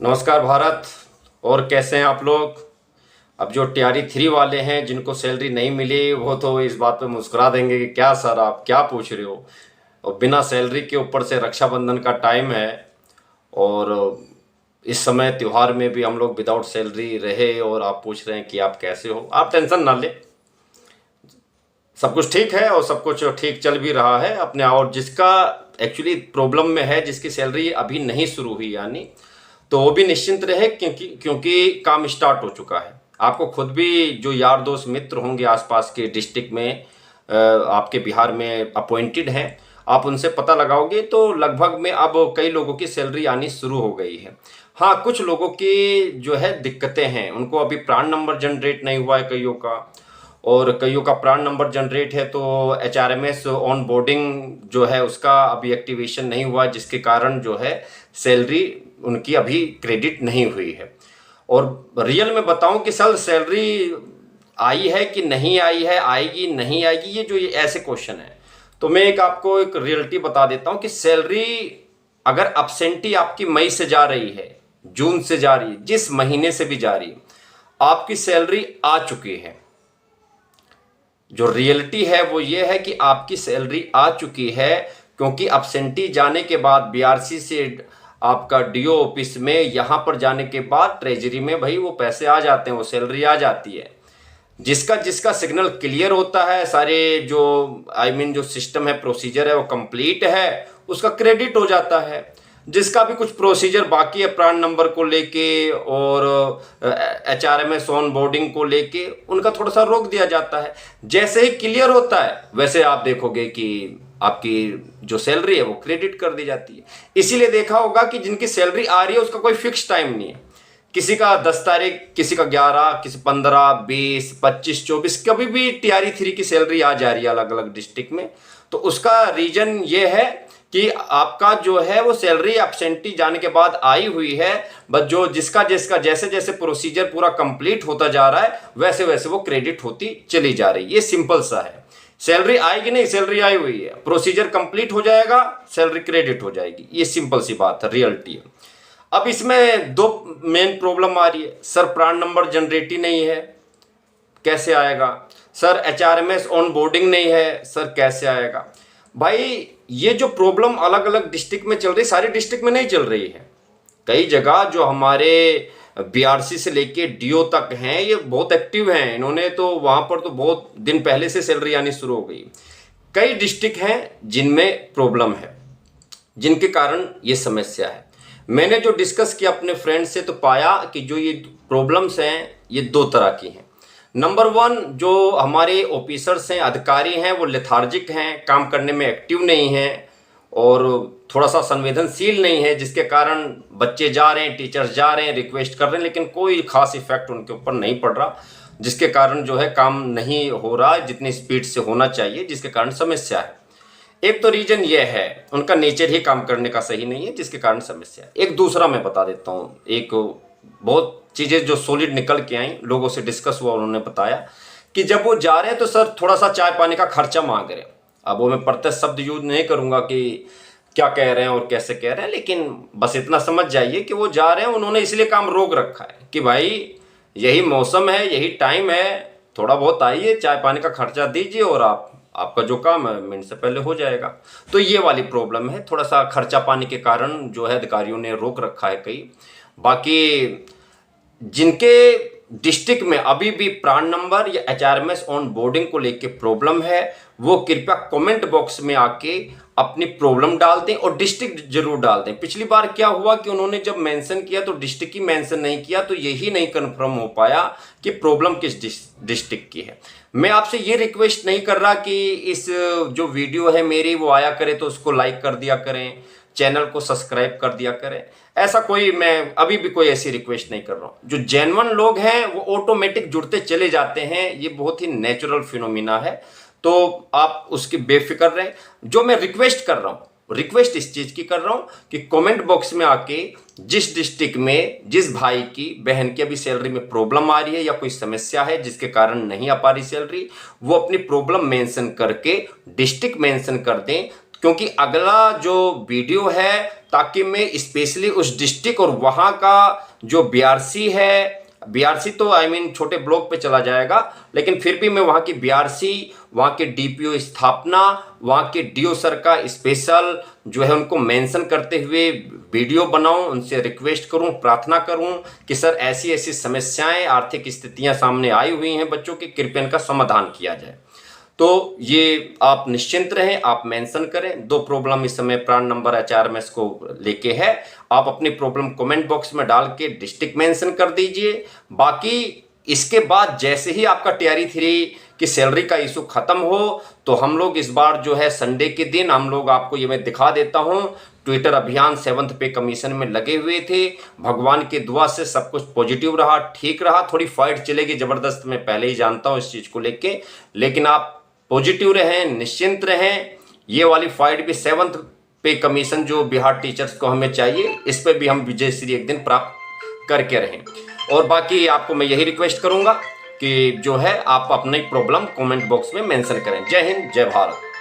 नमस्कार भारत। और कैसे हैं आप लोग? अब जो टीआरई 3 वाले हैं जिनको सैलरी नहीं मिली वो तो इस बात पे मुस्कुरा देंगे कि क्या सर आप क्या पूछ रहे हो, और बिना सैलरी के ऊपर से रक्षाबंधन का टाइम है और इस समय त्यौहार में भी हम लोग विदाउट सैलरी रहे और आप पूछ रहे हैं कि आप कैसे हो। आप टेंशन ना ले, सब कुछ ठीक है और सब कुछ ठीक चल भी रहा है अपने। और जिसका एक्चुअली प्रॉब्लम में है, जिसकी सैलरी अभी नहीं शुरू हुई यानी, तो वो भी निश्चिंत रहे क्योंकि काम स्टार्ट हो चुका है। आपको खुद भी जो यार दोस्त मित्र होंगे आसपास के डिस्ट्रिक्ट में आपके बिहार में अपॉइंटेड हैं, आप उनसे पता लगाओगे तो लगभग में अब कई लोगों की सैलरी आनी शुरू हो गई है। हाँ, कुछ लोगों की जो है दिक्कतें हैं, उनको अभी प्राण नंबर जनरेट नहीं हुआ है कईयों का, और कईयों का प्राण नंबर जनरेट है तो HRMS ऑन बोर्डिंग जो है उसका अभी एक्टिवेशन नहीं हुआ, जिसके कारण जो है सैलरी उनकी अभी क्रेडिट नहीं हुई है। और रियल में बताऊं कि सर सैलरी आई है कि नहीं आई है, आएगी नहीं आएगी, ये ऐसे क्वेश्चन है। तो मैं आपको एक रियलिटी बता देता हूं कि सैलरी अगर अब्सेंटी आपकी मई से जा रही है, जून से जा रही है, जिस महीने से भी जा रही है, आपकी सैलरी आ चुकी है। जो रियलिटी है वो ये है कि आपकी सैलरी आ चुकी है, क्योंकि अब्सेंटी जाने के बाद बीआरसी से आपका डीओ ऑफिस में यहाँ पर जाने के बाद ट्रेजरी में भाई वो पैसे आ जाते हैं, वो सैलरी आ जाती है। जिसका जिसका सिग्नल क्लियर होता है, सारे जो जो सिस्टम है, प्रोसीजर है, वो कंप्लीट है, उसका क्रेडिट हो जाता है। जिसका भी कुछ प्रोसीजर बाकी है प्राण नंबर को लेके और HRMS ऑन बोर्डिंग को लेके, उनका थोड़ा सा रोक दिया जाता है। जैसे ही क्लियर होता है वैसे आप देखोगे कि आपकी जो सैलरी है वो क्रेडिट कर दी जाती है। इसीलिए देखा होगा कि जिनकी सैलरी आ रही है उसका कोई फिक्स टाइम नहीं है। किसी का 10 तारीख, किसी का 11, किसी 15, 20, 25, 24, कभी भी टीआरई 3 की सैलरी आ जा रही है अलग अलग डिस्ट्रिक्ट में। तो उसका रीजन ये है कि आपका जो है वो सैलरी एब्सेंटी जाने के बाद आई हुई है, बस जो जिसका जिसका जैसे जैसे प्रोसीजर पूरा कंप्लीट होता जा रहा है वैसे वैसे वो क्रेडिट होती चली जा रही है। ये सिंपल सा है। सैलरी आएगी नहीं, सैलरी आई हुई है, प्रोसीजर कंप्लीट हो जाएगा, सैलरी क्रेडिट हो जाएगी। ये सिंपल सी बात है, रियलिटी है। अब इसमें दो मेन प्रॉब्लम आ रही है। सर प्राण नंबर जनरेट ही नहीं है, कैसे आएगा? सर HRMS ऑन बोर्डिंग नहीं है, सर कैसे आएगा? भाई ये जो प्रॉब्लम अलग अलग डिस्ट्रिक्ट में चल रही, सारी डिस्ट्रिक्ट में नहीं चल रही है। कई जगह जो हमारे बीआरसी से लेके डीओ तक हैं, ये बहुत एक्टिव हैं, इन्होंने तो वहां पर तो बहुत दिन पहले से सैलरी आनी शुरू हो गई। कई डिस्ट्रिक्ट हैं जिनमें प्रॉब्लम है, जिनके कारण ये समस्या है। मैंने जो डिस्कस किया अपने फ्रेंड से तो पाया कि जो ये प्रॉब्लम्स हैं ये दो तरह की हैं। नंबर 1, जो हमारे ऑफिसर्स हैं, अधिकारी हैं, वो लेथार्जिक हैं, काम करने में एक्टिव नहीं हैं और थोड़ा सा संवेदनशील नहीं है, जिसके कारण बच्चे जा रहे हैं, टीचर्स जा रहे हैं, रिक्वेस्ट कर रहे हैं, लेकिन कोई खास इफेक्ट उनके ऊपर नहीं पड़ रहा, जिसके कारण जो है काम नहीं हो रहा जितनी स्पीड से होना चाहिए, जिसके कारण समस्या है। एक तो रीजन ये है उनका नेचर ही काम करने का सही नहीं है, जिसके कारण समस्या है। एक दूसरा मैं बता देता हूँ, एक बहुत चीज़ें जो सॉलिड निकल के आई, लोगों से डिस्कस हुआ, उन्होंने बताया कि जब वो जा रहे हैं तो सर थोड़ा सा चाय पानी का खर्चा मांग रहे हैं। अब वो मैं प्रत्यक्ष शब्द यूज नहीं करूंगा कि क्या कह रहे हैं और कैसे कह रहे हैं, लेकिन बस इतना समझ जाइए कि वो जा रहे हैं, उन्होंने इसलिए काम रोक रखा है कि भाई यही मौसम है, यही टाइम है, थोड़ा बहुत आइए, चाय पानी का खर्चा दीजिए और आपका जो काम है मिनट से पहले हो जाएगा। तो ये वाली प्रॉब्लम है, थोड़ा सा खर्चा पानी के कारण जो है अधिकारियों ने रोक रखा है कई। बाकी जिनके डिस्ट्रिक्ट में अभी भी प्राण नंबर या HRMS ऑन बोर्डिंग को लेके प्रॉब्लम है, वो कृपया कमेंट बॉक्स में आके अपनी प्रॉब्लम डाल दें और डिस्ट्रिक्ट जरूर डाल दें। पिछली बार क्या हुआ कि उन्होंने जब मेंशन किया तो डिस्ट्रिक्ट ही मेंशन नहीं किया, तो यही नहीं कंफर्म हो पाया कि प्रॉब्लम किस डिस्ट्रिक्ट की है। मैं आपसे ये रिक्वेस्ट नहीं कर रहा कि इस जो वीडियो है मेरी वो आया करे तो उसको लाइक कर दिया करें, चैनल को सब्सक्राइब कर दिया करें, ऐसा कोई मैं अभी भी कोई ऐसी रिक्वेस्ट नहीं कर रहा हूँ। जो जेन्युइन लोग हैं वो ऑटोमेटिक जुड़ते चले जाते हैं, ये बहुत ही नेचुरल फिनोमिना है, तो आप उसकी बेफिक्र रहें। जो मैं रिक्वेस्ट कर रहा हूँ, रिक्वेस्ट इस चीज की कर रहा हूँ कि कमेंट बॉक्स में आके जिस डिस्ट्रिक्ट में जिस भाई की बहन की अभी सैलरी में प्रॉब्लम आ रही है या कोई समस्या है जिसके कारण नहीं आ पा रही सैलरी, वो अपनी प्रॉब्लम मेंशन करके डिस्ट्रिक्ट मेंशन कर दें, क्योंकि अगला जो वीडियो है ताकि मैं स्पेशली उस डिस्ट्रिक्ट और वहाँ का जो बीआरसी है, बीआरसी तो आई मीन छोटे ब्लॉक पे चला जाएगा, लेकिन फिर भी मैं वहाँ की बीआरसी, वहाँ के डीपीओ स्थापना, वहाँ के डीओ सर का स्पेशल जो है उनको मेंशन करते हुए वीडियो बनाऊं, उनसे रिक्वेस्ट करूं, प्रार्थना करूं कि सर ऐसी ऐसी समस्याएं, आर्थिक स्थितियां सामने आई हुई हैं बच्चों की, कृपया इनका समाधान किया जाए। तो ये आप निश्चिंत रहें, आप मेंशन करें। 2 प्रॉब्लम इस समय प्राण नंबर HRMS को लेके है। आप अपनी प्रॉब्लम कमेंट बॉक्स में डाल के डिस्ट्रिक्ट मेंशन कर दीजिए। बाकी इसके बाद जैसे ही आपका टीआरई 3 की सैलरी का इशू खत्म हो तो हम लोग इस बार जो है संडे के दिन हम लोग आपको ये मैं दिखा देता हूँ, ट्विटर अभियान 7th पे कमीशन में लगे हुए थे। भगवान की दुआ से सब कुछ पॉजिटिव रहा, ठीक रहा। थोड़ी फाइट चलेगी ज़बरदस्त, मैं पहले ही जानता हूँ इस चीज़ को लेके, लेकिन आप पॉजिटिव रहें, निश्चिंत रहें। ये वाली फाइट भी 7th पे कमीशन जो बिहार टीचर्स को हमें चाहिए, इस पे भी हम विजय श्री एक दिन प्राप्त करके रहें। और बाकी आपको मैं यही रिक्वेस्ट करूंगा कि जो है आप अपनी प्रॉब्लम कमेंट बॉक्स में मेंशन करें। जय हिंद, जय भारत।